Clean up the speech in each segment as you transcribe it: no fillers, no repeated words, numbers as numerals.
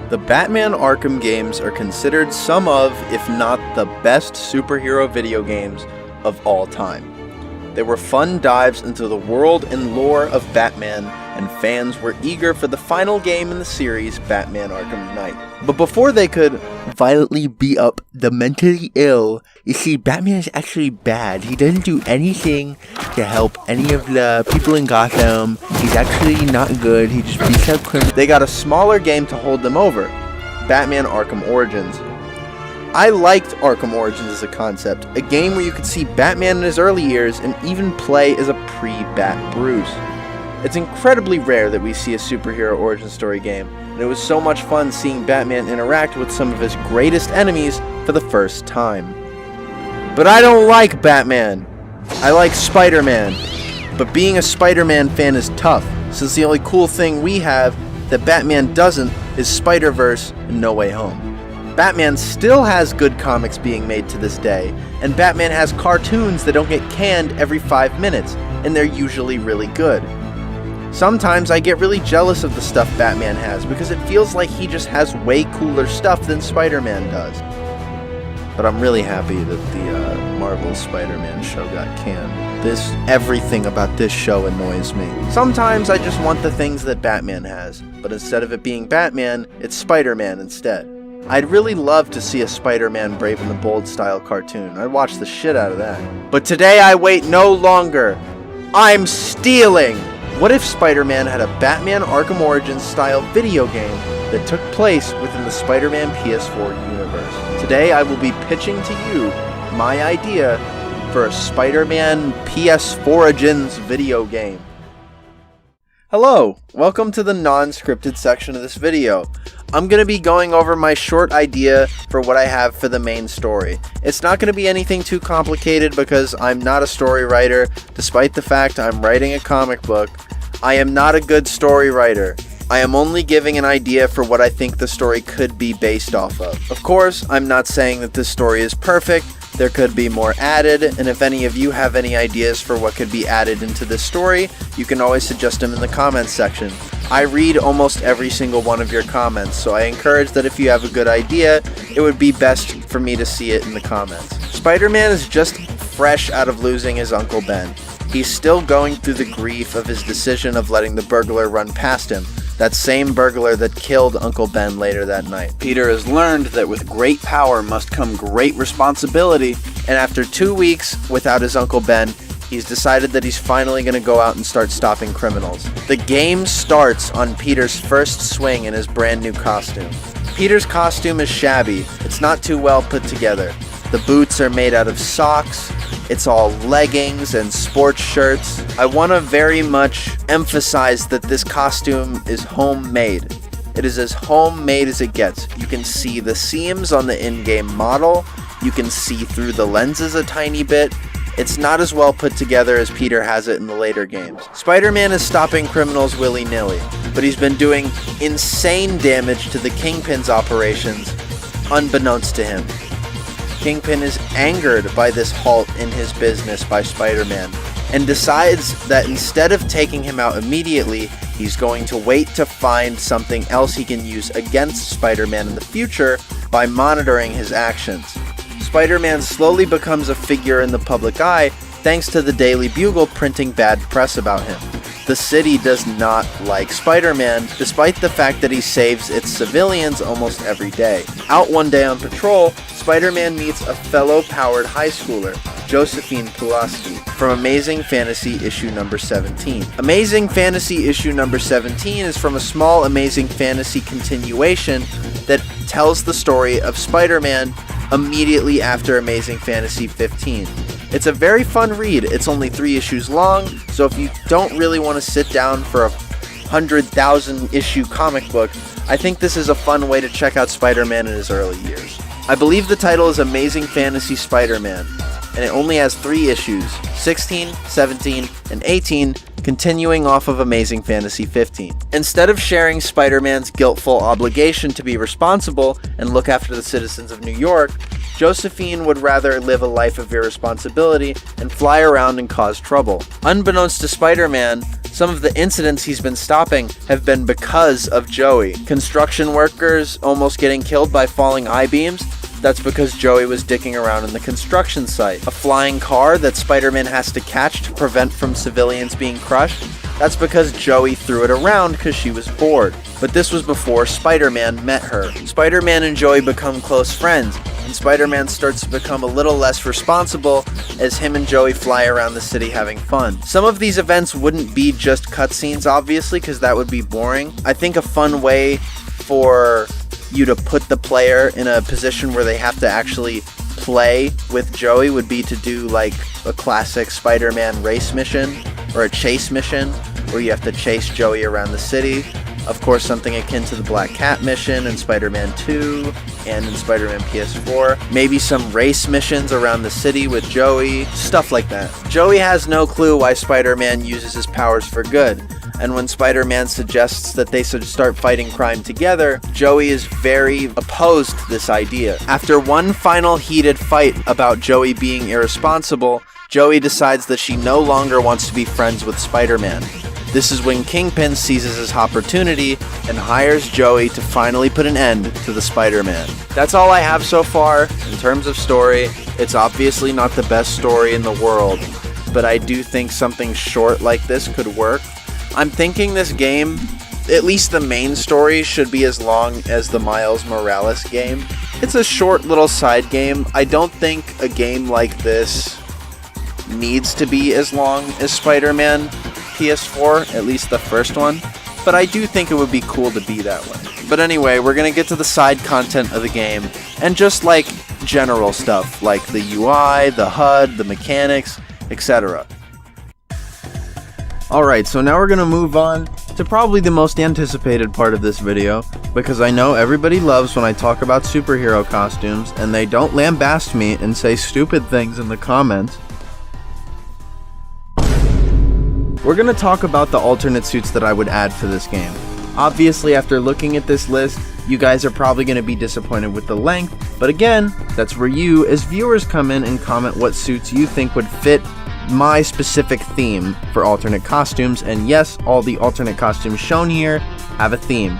The Batman Arkham games are considered some of, if not the best superhero video games of all time. They were fun dives into the world and lore of Batman, and fans were eager for the final game in the series, Batman Arkham Knight. But before they could violently beat up the mentally ill, you see, Batman is actually bad. He doesn't do anything to help any of the people in Gotham. He's actually not good. He just beats up criminals. They got a smaller game to hold them over, Batman Arkham Origins. I liked Arkham Origins as a concept, a game where you could see Batman in his early years and even play as a pre-Bat Bruce. It's incredibly rare that we see a superhero origin story game, and it was so much fun seeing Batman interact with some of his greatest enemies for the first time. But I don't like Batman. I like Spider-Man. But being a Spider-Man fan is tough, since the only cool thing we have that Batman doesn't is Spider-Verse and No Way Home. Batman still has good comics being made to this day, and Batman has cartoons that don't get canned every 5 minutes, and they're usually really good. Sometimes I get really jealous of the stuff Batman has because it feels like he just has way cooler stuff than Spider-Man does. But I'm really happy that the Marvel Spider-Man show got canned. Everything about this show annoys me. Sometimes I just want the things that Batman has, but instead of it being Batman, it's Spider-Man instead. I'd really love to see a Spider-Man Brave and the Bold style cartoon. I'd watch the shit out of that. But today I wait no longer. I'm stealing! What if Spider-Man had a Batman Arkham Origins style video game that took place within the Spider-Man PS4 universe? Today I will be pitching to you my idea for a Spider-Man PS4 Origins video game. Hello, welcome to the non-scripted section of this video. I'm going to be going over my short idea for what I have for the main story. It's not going to be anything too complicated because I'm not a story writer. Despite the fact I'm writing a comic book, I am not a good story writer. I am only giving an idea for what I think the story could be based off of. Of course, I'm not saying that this story is perfect. There could be more added, and if any of you have any ideas for what could be added into this story, you can always suggest them in the comments section. I read almost every single one of your comments, so I encourage that if you have a good idea, it would be best for me to see it in the comments. Spider-Man is just fresh out of losing his Uncle Ben. He's still going through the grief of his decision of letting the burglar run past him. That same burglar that killed Uncle Ben later that night. Peter has learned that with great power must come great responsibility, and after 2 weeks without his Uncle Ben, he's decided that he's finally going to go out and start stopping criminals. The game starts on Peter's first swing in his brand new costume. Peter's costume is shabby, it's not too well put together. The boots are made out of socks, it's all leggings and sports shirts. I want to very much emphasize that this costume is homemade. It is as homemade as it gets. You can see the seams on the in-game model, you can see through the lenses a tiny bit. It's not as well put together as Peter has it in the later games. Spider-Man is stopping criminals willy-nilly, but he's been doing insane damage to the Kingpin's operations, unbeknownst to him. Kingpin is angered by this halt in his business by Spider-Man, and decides that instead of taking him out immediately, he's going to wait to find something else he can use against Spider-Man in the future by monitoring his actions. Spider-Man slowly becomes a figure in the public eye thanks to the Daily Bugle printing bad press about him. The city does not like Spider-Man, despite the fact that he saves its civilians almost every day. Out one day on patrol, Spider-Man meets a fellow powered high schooler, Josephine Pulaski, from Amazing Fantasy issue number 17. Amazing Fantasy issue number 17 is from a small Amazing Fantasy continuation that tells the story of Spider-Man immediately after Amazing Fantasy 15. It's a very fun read. It's only 3 issues long, so if you don't really want to sit down for a 100,000 issue comic book, I think this is a fun way to check out Spider-Man in his early years. I believe the title is Amazing Fantasy Spider-Man, and it only has 3 issues, 16, 17, and 18, continuing off of Amazing Fantasy 15. Instead of sharing Spider-Man's guiltful obligation to be responsible and look after the citizens of New York, Josephine would rather live a life of irresponsibility and fly around and cause trouble. Unbeknownst to Spider-Man, Some of the incidents he's been stopping have been because of Joey. Construction workers almost getting killed by falling I-beams, that's because Joey was dicking around in the construction site. A flying car that Spider-Man has to catch to prevent from civilians being crushed, that's because Joey threw it around because she was bored. But this was before Spider-Man met her. Spider-Man and Joey become close friends, and Spider-Man starts to become a little less responsible as him and Joey fly around the city having fun. Some of these events wouldn't be just cutscenes, obviously, because that would be boring. I think a fun way for you to put the player in a position where they have to actually play with Joey would be to do like a classic Spider-Man race mission or a chase mission where you have to chase Joey around the city. Of course, something akin to the Black Cat mission in Spider-Man 2 and in Spider-Man PS4. Maybe some race missions around the city with Joey, stuff like that. Joey has no clue why Spider-Man uses his powers for good, and when Spider-Man suggests that they should start fighting crime together, Joey is very opposed to this idea. After one final heated fight about Joey being irresponsible, Joey decides that she no longer wants to be friends with Spider-Man. This is when Kingpin seizes his opportunity and hires Joey to finally put an end to the Spider-Man. That's all I have so far in terms of story. It's obviously not the best story in the world, but I do think something short like this could work. I'm thinking this game, at least the main story, should be as long as the Miles Morales game. It's a short little side game. I don't think a game like this needs to be as long as Spider-Man PS4, at least the first one, but I do think it would be cool to be that way. But anyway, we're gonna get to the side content of the game, and just like general stuff, like the UI, the HUD, the mechanics, etc. Alright, so now we're gonna move on to probably the most anticipated part of this video, because I know everybody loves when I talk about superhero costumes, and they don't lambaste me and say stupid things in the comments. We're going to talk about the alternate suits that I would add for this game. Obviously, after looking at this list, you guys are probably going to be disappointed with the length, but again, that's where you, as viewers, come in and comment what suits you think would fit my specific theme for alternate costumes, and yes, all the alternate costumes shown here have a theme.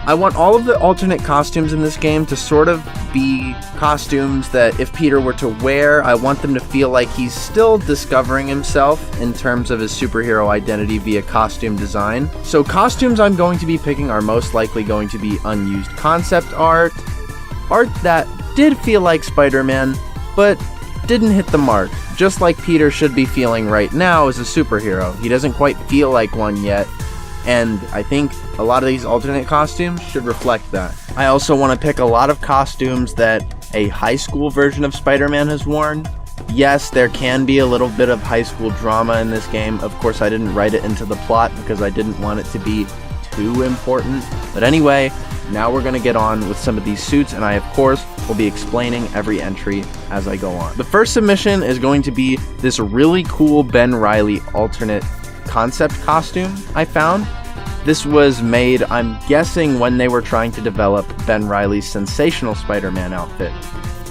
I want all of the alternate costumes in this game to sort of be costumes that if Peter were to wear, I want them to feel like he's still discovering himself in terms of his superhero identity via costume design. So costumes I'm going to be picking are most likely going to be unused concept art that did feel like Spider-Man, but didn't hit the mark, just like Peter should be feeling right now as a superhero. He doesn't quite feel like one yet, and I think a lot of these alternate costumes should reflect that. I also want to pick a lot of costumes that a high school version of Spider-Man has worn. Yes, there can be a little bit of high school drama in this game. Of course, I didn't write it into the plot because I didn't want it to be too important. But anyway, now we're going to get on with some of these suits, and I, of course, will be explaining every entry as I go on. The first submission is going to be this really cool Ben Reilly alternate concept costume I found. This was made, I'm guessing, when they were trying to develop Ben Reilly's sensational Spider-Man outfit.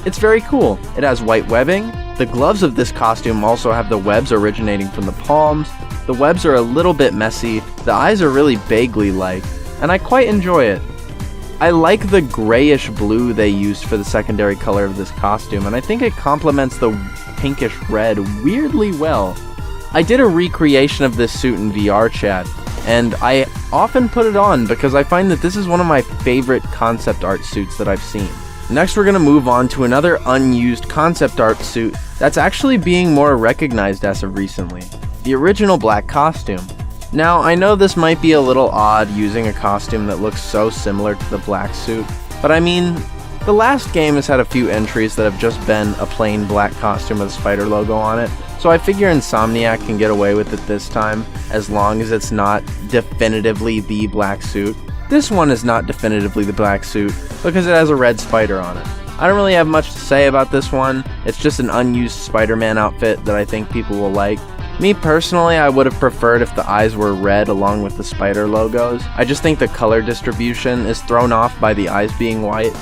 It's very cool. It has white webbing. The gloves of this costume also have the webs originating from the palms. The webs are a little bit messy. The eyes are really Bagley-like, and I quite enjoy it. I like the grayish blue they used for the secondary color of this costume, and I think it complements the pinkish red weirdly well. I did a recreation of this suit in VR chat, and I often put it on because I find that this is one of my favorite concept art suits that I've seen. Next, we're going to move on to another unused concept art suit that's actually being more recognized as of recently. The original black costume. Now, I know this might be a little odd using a costume that looks so similar to the black suit, but I mean, the last game has had a few entries that have just been a plain black costume with a spider logo on it, so I figure Insomniac can get away with it this time, as long as it's not definitively the black suit. This one is not definitively the black suit, because it has a red spider on it. I don't really have much to say about this one. It's just an unused Spider-Man outfit that I think people will like. Me personally, I would have preferred if the eyes were red along with the spider logos. I just think the color distribution is thrown off by the eyes being white.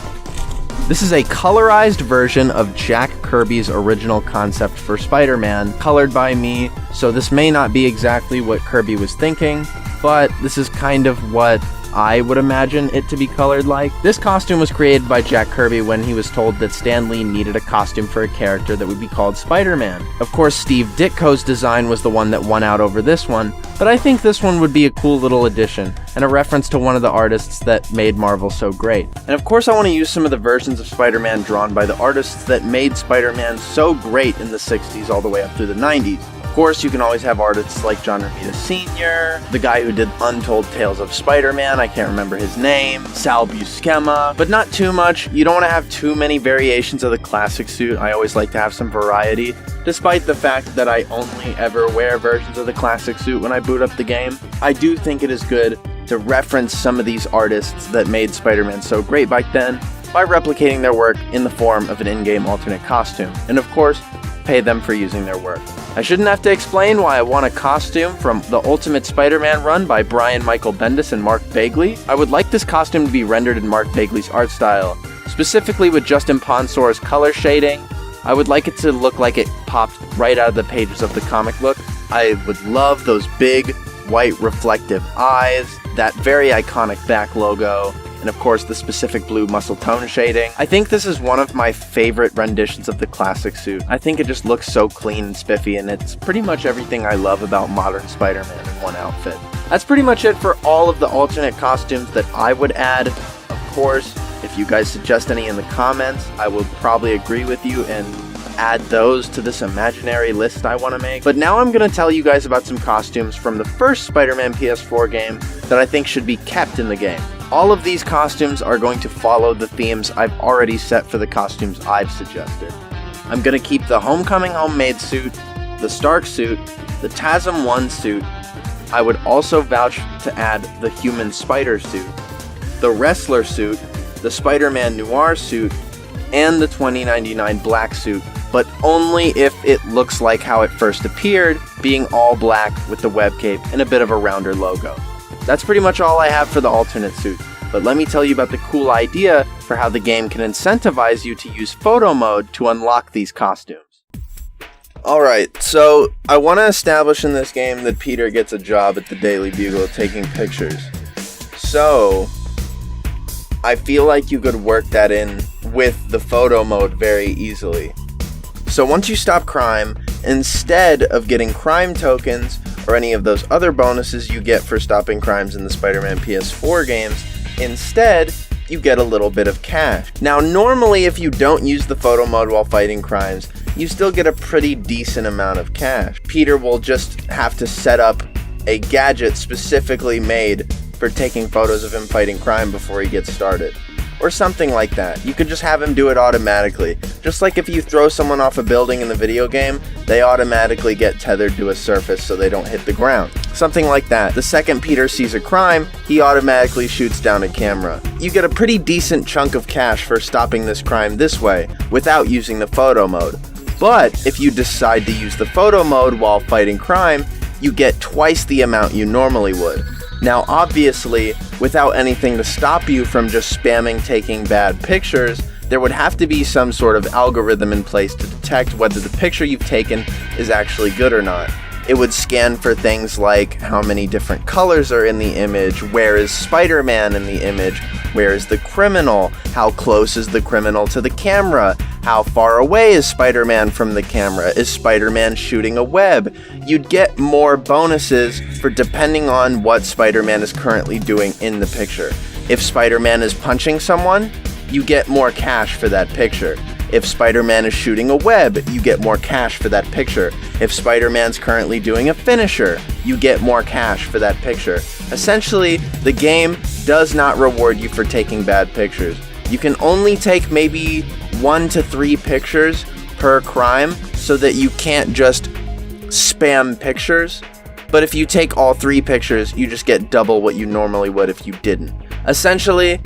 This is a colorized version of Jack Kirby's original concept for Spider-Man, colored by me, so this may not be exactly what Kirby was thinking, but this is kind of what I would imagine it to be colored like. This costume was created by Jack Kirby when he was told that Stan Lee needed a costume for a character that would be called Spider-Man. Of course, Steve Ditko's design was the one that won out over this one, but I think this one would be a cool little addition, and a reference to one of the artists that made Marvel so great. And of course I want to use some of the versions of Spider-Man drawn by the artists that made Spider-Man so great in the 60s all the way up through the 90s. Of course, you can always have artists like John Romita Sr., the guy who did Untold Tales of Spider-Man, I can't remember his name, Sal Buscema, but not too much. You don't want to have too many variations of the classic suit. I always like to have some variety, despite the fact that I only ever wear versions of the classic suit when I boot up the game. I do think it is good to reference some of these artists that made Spider-Man so great back then by replicating their work in the form of an in-game alternate costume, and of course, pay them for using their work. I shouldn't have to explain why I want a costume from the Ultimate Spider-Man run by Brian Michael Bendis and Mark Bagley. I would like this costume to be rendered in Mark Bagley's art style, specifically with Justin Ponsor's color shading. I would like it to look like it popped right out of the pages of the comic book. I would love those big, white reflective eyes, that very iconic back logo, and of course the specific blue muscle tone shading. I think this is one of my favorite renditions of the classic suit. I think it just looks so clean and spiffy, and it's pretty much everything I love about modern Spider-Man in one outfit. That's pretty much it for all of the alternate costumes that I would add. Of course, if you guys suggest any in the comments, I will probably agree with you and add those to this imaginary list I want to make. But now I'm going to tell you guys about some costumes from the first Spider-Man PS4 game that I think should be kept in the game. All of these costumes are going to follow the themes I've already set for the costumes I've suggested. I'm going to keep the Homecoming Homemade suit, the Stark suit, the TASM 1 suit. I would also vouch to add the Human Spider suit, the Wrestler suit, the Spider-Man Noir suit, and the 2099 Black suit, but only if it looks like how it first appeared, being all black with the web cape and a bit of a rounder logo. That's pretty much all I have for the alternate suit, but let me tell you about the cool idea for how the game can incentivize you to use photo mode to unlock these costumes. Alright, so I want to establish in this game that Peter gets a job at the Daily Bugle taking pictures. So, I feel like you could work that in with the photo mode very easily. So once you stop crime, instead of getting crime tokens or any of those other bonuses you get for stopping crimes in the Spider-Man PS4 games, instead you get a little bit of cash. Now normally if you don't use the photo mode while fighting crimes, you still get a pretty decent amount of cash. Peter will just have to set up a gadget specifically made for taking photos of him fighting crime before he gets started. Or something like that. You could just have him do it automatically. Just like if you throw someone off a building in the video game, they automatically get tethered to a surface so they don't hit the ground. Something like that. The second Peter sees a crime, he automatically shoots down a camera. You get a pretty decent chunk of cash for stopping this crime this way, without using the photo mode. But if you decide to use the photo mode while fighting crime, you get twice the amount you normally would. Now obviously, without anything to stop you from just spamming taking bad pictures, there would have to be some sort of algorithm in place to detect whether the picture you've taken is actually good or not. It would scan for things like how many different colors are in the image, where is Spider-Man in the image, where is the criminal, how close is the criminal to the camera, how far away is Spider-Man from the camera, is Spider-Man shooting a web. You'd get more bonuses for depending on what Spider-Man is currently doing in the picture. If Spider-Man is punching someone, you get more cash for that picture. If Spider-Man is shooting a web, you get more cash for that picture. If Spider-Man's currently doing a finisher, you get more cash for that picture. Essentially, the game does not reward you for taking bad pictures. You can only take maybe 1 to 3 pictures per crime so that you can't just spam pictures. But if you take all 3 pictures, you just get double what you normally would if you didn't. Essentially,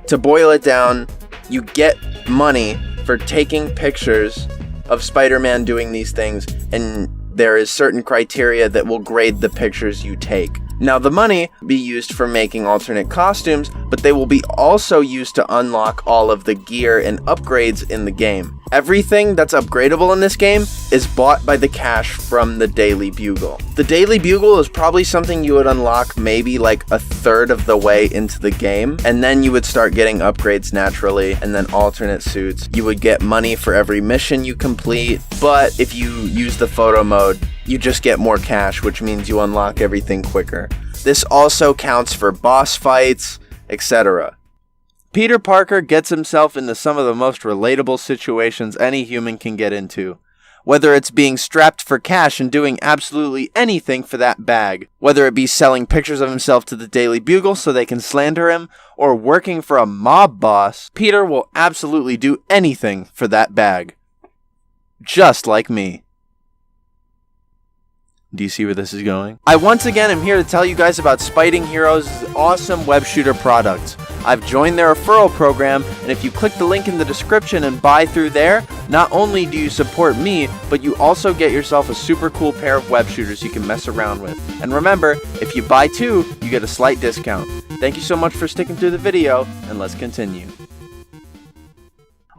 to boil it down, you get money for taking pictures of Spider-Man doing these things, and there is certain criteria that will grade the pictures you take. Now the money will be used for making alternate costumes, but they will be also used to unlock all of the gear and upgrades in the game. Everything that's upgradable in this game is bought by the cash from the Daily Bugle. The Daily Bugle is probably something you would unlock maybe like a third of the way into the game, and then you would start getting upgrades naturally, and then alternate suits. You would get money for every mission you complete, but if you use the photo mode, you just get more cash, which means you unlock everything quicker. This also counts for boss fights, etc. Peter Parker gets himself into some of the most relatable situations any human can get into. Whether it's being strapped for cash and doing absolutely anything for that bag, whether it be selling pictures of himself to the Daily Bugle so they can slander him, or working for a mob boss, Peter will absolutely do anything for that bag. Just like me. Do you see where this is going? I once again am here to tell you guys about Spiting Heroes' awesome web shooter products. I've joined their referral program, and if you click the link in the description and buy through there, not only do you support me, but you also get yourself a super cool pair of web shooters you can mess around with. And remember, if you buy two, you get a slight discount. Thank you so much for sticking through the video, and let's continue.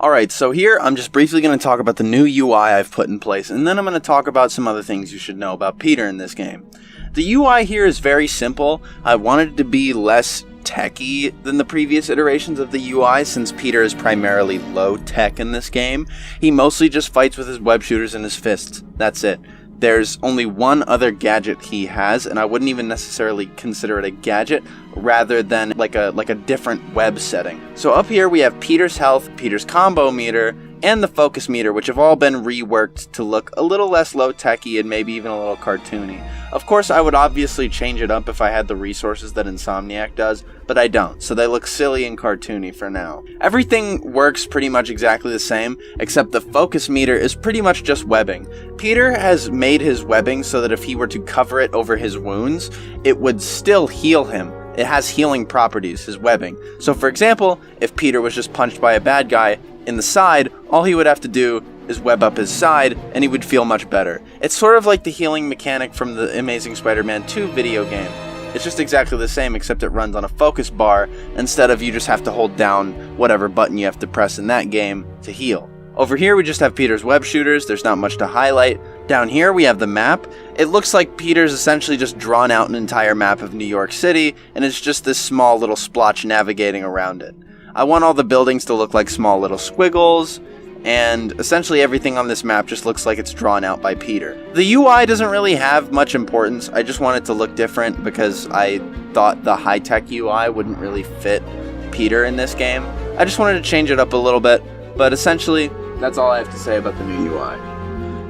Alright, so here I'm just briefly going to talk about the new UI I've put in place, and then I'm going to talk about some other things you should know about Peter in this game. The UI here is very simple. I wanted it to be less techy than the previous iterations of the UI, since Peter is primarily low tech in this game. He mostly just fights with his web shooters and his fists. That's it. There's only one other gadget he has, and I wouldn't even necessarily consider it a gadget, rather than like a different web setting. So up here we have Peter's health, Peter's combo meter, and the focus meter, which have all been reworked to look a little less low-techy and maybe even a little cartoony. Of course, I would obviously change it up if I had the resources that Insomniac does, but I don't, so they look silly and cartoony for now. Everything works pretty much exactly the same, except the focus meter is pretty much just webbing. Peter has made his webbing so that if he were to cover it over his wounds, it would still heal him. It has healing properties, his webbing. So for example, if Peter was just punched by a bad guy in the side, all he would have to do is web up his side, and he would feel much better. It's sort of like the healing mechanic from the Amazing Spider-Man 2 video game. It's just exactly the same, except it runs on a focus bar, instead of you just have to hold down whatever button you have to press in that game to heal. Over here we just have Peter's web shooters, there's not much to highlight. Down here we have the map. It looks like Peter's essentially just drawn out an entire map of New York City, and it's just this small little splotch navigating around it. I want all the buildings to look like small little squiggles, and essentially everything on this map just looks like it's drawn out by Peter. The UI doesn't really have much importance, I just want it to look different because I thought the high-tech UI wouldn't really fit Peter in this game. I just wanted to change it up a little bit, but essentially that's all I have to say about the new UI.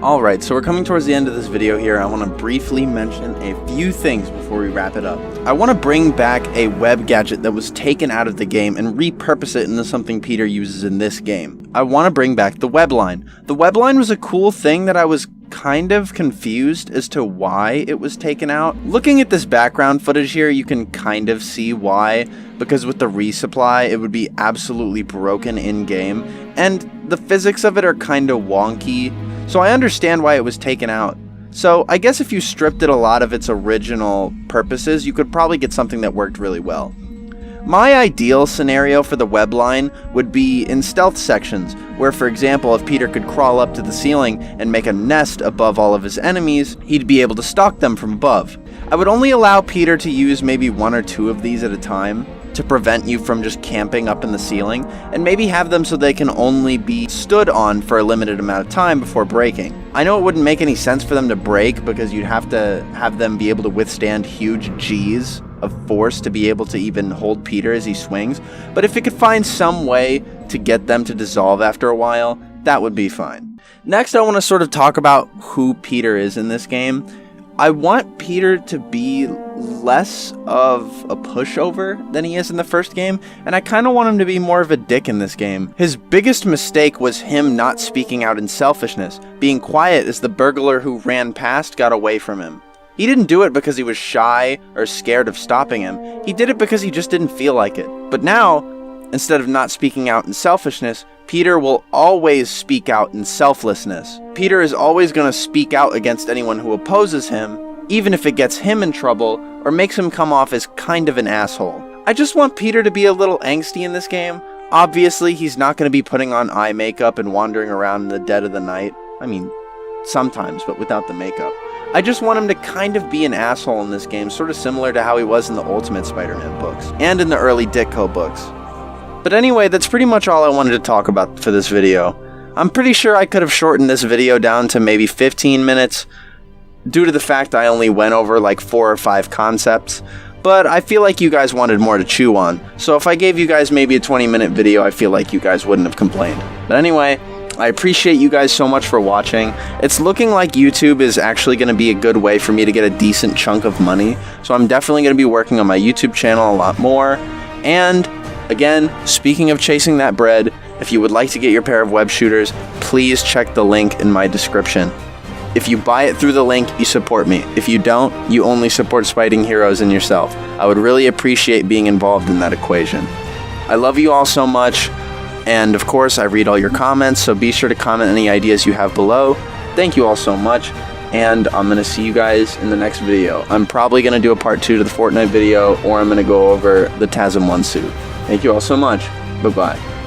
Alright, so we're coming towards the end of this video here. I want to briefly mention a few things before we wrap it up. I want to bring back a web gadget that was taken out of the game and repurpose it into something Peter uses in this game. I want to bring back the web line. The web line was a cool thing that I was kind of confused as to why it was taken out. Looking at this background footage here, you can kind of see why, because with the resupply, it would be absolutely broken in-game, and the physics of it are kind of wonky. So I understand why it was taken out. So I guess if you stripped it a lot of its original purposes, you could probably get something that worked really well. My ideal scenario for the web line would be in stealth sections, where for example, if Peter could crawl up to the ceiling and make a nest above all of his enemies, he'd be able to stalk them from above. I would only allow Peter to use maybe one or two of these at a time, to prevent you from just camping up in the ceiling, and maybe have them so they can only be stood on for a limited amount of time before breaking. I know it wouldn't make any sense for them to break because you'd have to have them be able to withstand huge G's of force to be able to even hold Peter as he swings, but if it could find some way to get them to dissolve after a while, that would be fine. Next, I want to sort of talk about who Peter is in this game. I want Peter to be less of a pushover than he is in the first game, and I kind of want him to be more of a dick in this game. His biggest mistake was him not speaking out in selfishness, being quiet as the burglar who ran past got away from him. He didn't do it because he was shy or scared of stopping him, he did it because he just didn't feel like it. But now, instead of not speaking out in selfishness, Peter will always speak out in selflessness. Peter is always going to speak out against anyone who opposes him, even if it gets him in trouble or makes him come off as kind of an asshole. I just want Peter to be a little angsty in this game. Obviously, he's not going to be putting on eye makeup and wandering around in the dead of the night. I mean, sometimes, but without the makeup. I just want him to kind of be an asshole in this game, sort of similar to how he was in the Ultimate Spider-Man books, and in the early Ditko books. But anyway, that's pretty much all I wanted to talk about for this video. I'm pretty sure I could have shortened this video down to maybe 15 minutes, due to the fact I only went over like 4 or 5 concepts, but I feel like you guys wanted more to chew on, so if I gave you guys maybe a 20-minute video, I feel like you guys wouldn't have complained. But anyway, I appreciate you guys so much for watching. It's looking like YouTube is actually going to be a good way for me to get a decent chunk of money, so I'm definitely going to be working on my YouTube channel a lot more. And again, speaking of chasing that bread, if you would like to get your pair of web shooters, please check the link in my description. If you buy it through the link, you support me. If you don't, you only support Spiting Heroes and yourself. I would really appreciate being involved in that equation. I love you all so much, and of course I read all your comments, so be sure to comment any ideas you have below. Thank you all so much, and I'm going to see you guys in the next video. I'm probably going to do a part 2 to the Fortnite video, or I'm going to go over the TASM 1 suit. Thank you all so much. Bye-bye.